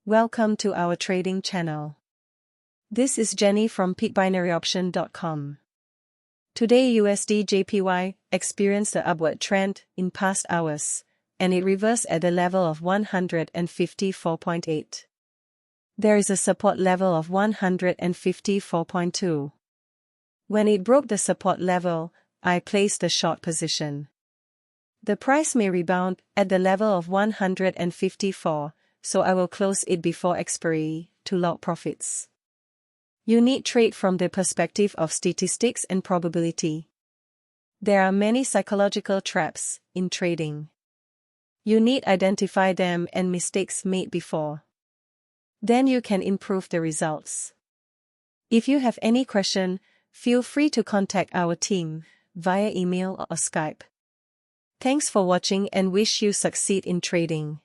Welcome to our trading channel. This is Jenny from peakbinaryoption.com. Today USD JPY experienced an upward trend in past hours, and it reversed at the level of 154.8. There is a support level of 154.2. When it broke the support level, I placed a short position. The price may rebound at the level of 154, so I will close it before expiry to lock profits. You need trade from the perspective of statistics and probability. There are many psychological traps in trading. You need identify them and mistakes made before. Then you can improve the results. If you have any question, feel free to contact our team via email or Skype. Thanks for watching and wish you succeed in trading.